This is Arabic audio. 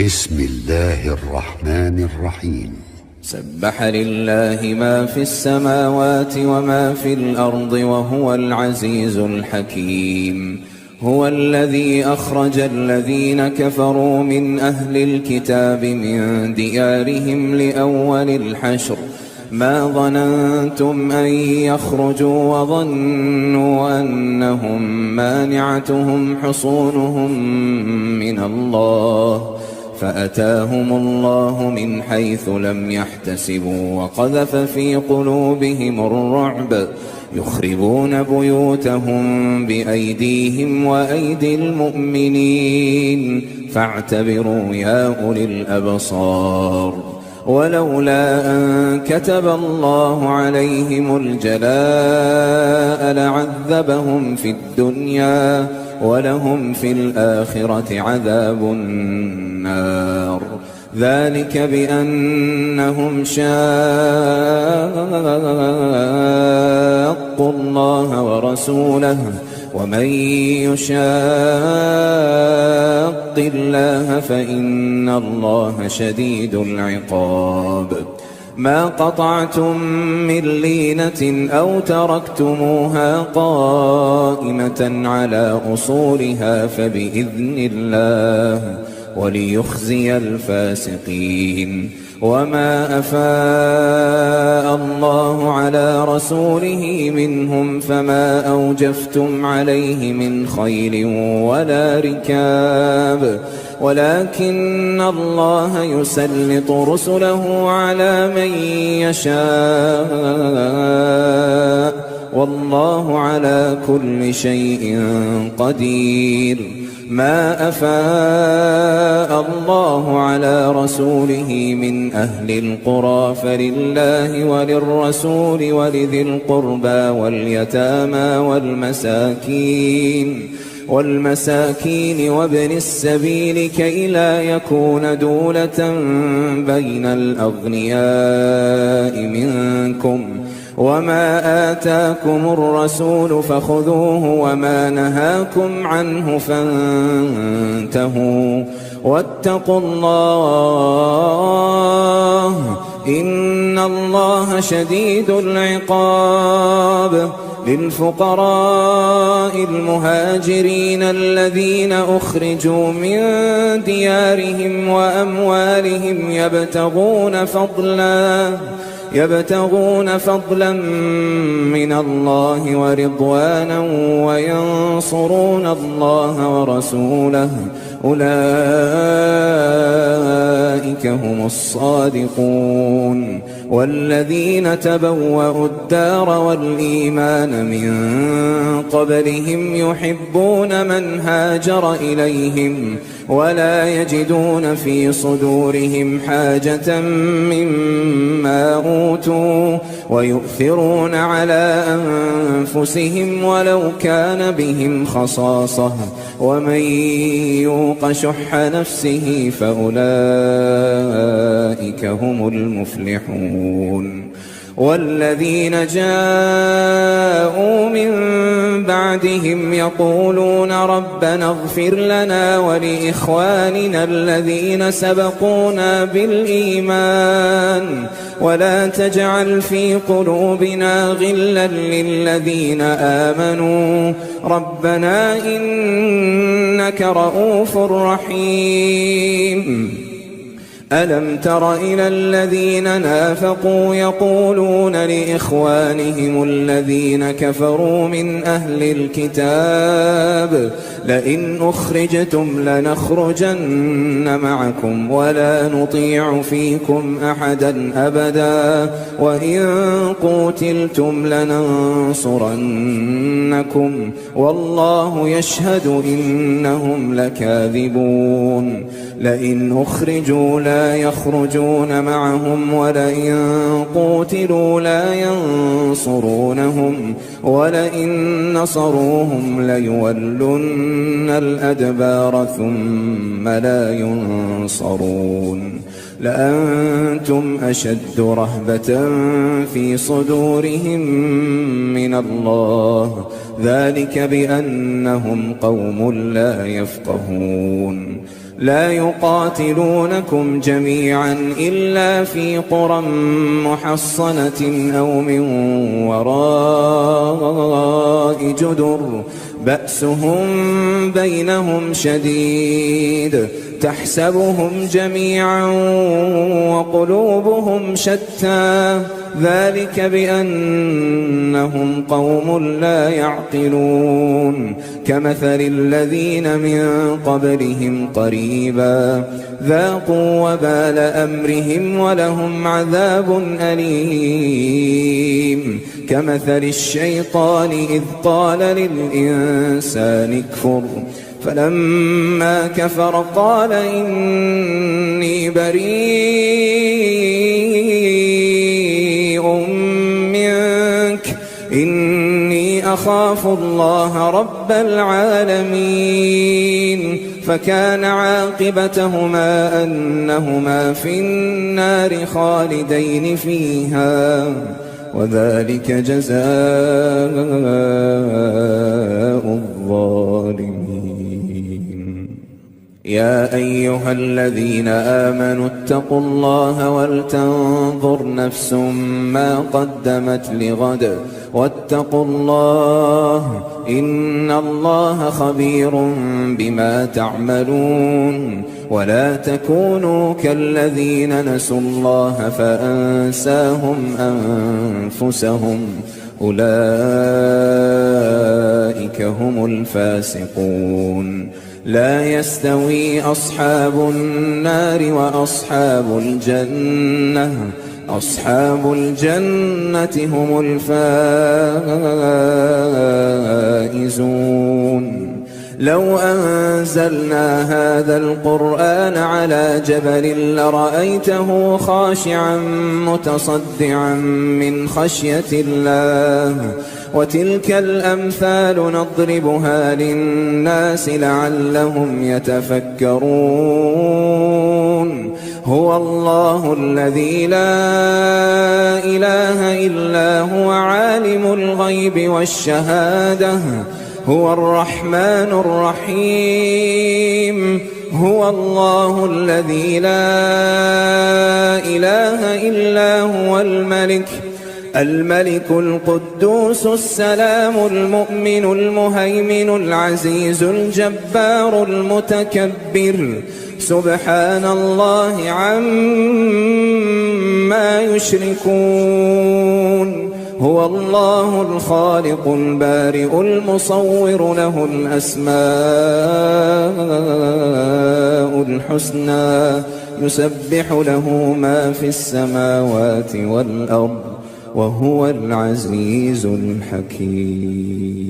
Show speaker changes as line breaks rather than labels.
بسم الله الرحمن الرحيم.
سبح لله ما في السماوات وما في الأرض وهو العزيز الحكيم. هو الذي أخرج الذين كفروا من أهل الكتاب من ديارهم لأول الحشر ما ظننتم أن يخرجوا وظنوا أنهم مانعتهم حصونهم من الله فأتاهم الله من حيث لم يحتسبوا وقذف في قلوبهم الرعب يخربون بيوتهم بأيديهم وأيدي المؤمنين فاعتبروا يا أولي الأبصار. ولولا أن كتب الله عليهم الجلاء لعذبهم في الدنيا ولهم في الآخرة عذاب النار. ذلك بأنهم شاقوا الله ورسوله ومن يشاق الله فإن الله شديد العقاب. ما قطعتم من لينة أو تركتموها قائمة على أصولها فبإذن الله وليخزي الفاسقين. وما أفاء الله على رسوله منهم فما أوجفتم عليه من خيل ولا ركاب ولكن الله يسلط رسله على من يشاء والله على كل شيء قدير. ما أفاء الله على رسوله من أهل القرى فلله وللرسول ولذي القربى واليتامى والمساكين وابن السبيل كي لا يكون دولة بين الأغنياء منكم. وما آتاكم الرسول فخذوه وما نهاكم عنه فانتهوا واتقوا الله إن الله شديد العقاب. للفقراء المهاجرين الذين أخرجوا من ديارهم وأموالهم يبتغون فضلا من الله ورضوانا وينصرون الله ورسوله أولئك هم الصادقون. والذين تبوأوا الدار والإيمان من قبلهم يحبون من هاجر إليهم ولا يجدون في صدورهم حاجة مما أوتوا ويؤثرون على أنفسهم ولو كان بهم خصاصة ومن يوق شح نفسه فأولئك هم المفلحون. والذين جاءوا من بعدهم يقولون ربنا اغفر لنا ولإخواننا الذين سبقونا بالإيمان ولا تجعل في قلوبنا غلا للذين آمنوا ربنا إنك رؤوف رحيم. ألم تر إلى الذين نافقوا يقولون لإخوانهم الذين كفروا من أهل الكتاب لئن أخرجتم لنخرجن معكم ولا نطيع فيكم أحدا أبدا وإن قوتلتم لننصرنكم والله يشهد إنهم لكاذبون. لئن أخرجوا لا يخرجون معهم ولئن قوتلوا لا ينصرونهم ولئن نصروهم ليولن الأدبار ثم لا ينصرون. لأنتم أشد رهبة في صدورهم من الله ذلك بأنهم قوم لا يفقهون. لا يقاتلونكم جميعا إلا في قرى محصنة أو من وراء جدر بأسهم بينهم شديد تحسبهم جميعا وقلوبهم شتى ذلك بأنهم قوم لا يعقلون كمثل الذين من قبلهم قريبا ذاقوا وبال أمرهم ولهم عذاب أليم كمثل الشيطان إذ قال للإنسان اكفر فلما كفر قال إني بريء منك إني أخاف الله رب العالمين فكان عاقبتهما أنهما في النار خالدين فيها وذلك جزاء الظالمين. يا أيها الذين آمنوا اتقوا الله ولتنظر نفس ما قدمت لغد واتقوا الله إن الله خبير بما تعملون ولا تكونوا كالذين نسوا الله فأنساهم أنفسهم أولئك هم الفاسقون. لا يستوي أصحاب النار وأصحاب الجنة أصحاب الجنة هم الفائزون. لو أنزلنا هذا القرآن على جبل لرأيته خاشعا متصدعا من خشية الله وتلك الأمثال نضربها للناس لعلهم يتفكرون. هو الله الذي لا إله إلا هو عالم الغيب والشهادة هو الرحمن الرحيم. هو الله الذي لا إله إلا هو الملك القدوس السلام المؤمن المهيمن العزيز الجبار المتكبر سبحان الله عما يشركون. هو الله الخالق البارئ المصور له الأسماء الحسنى يسبح له ما في السماوات والأرض وهو العزيز الحكيم.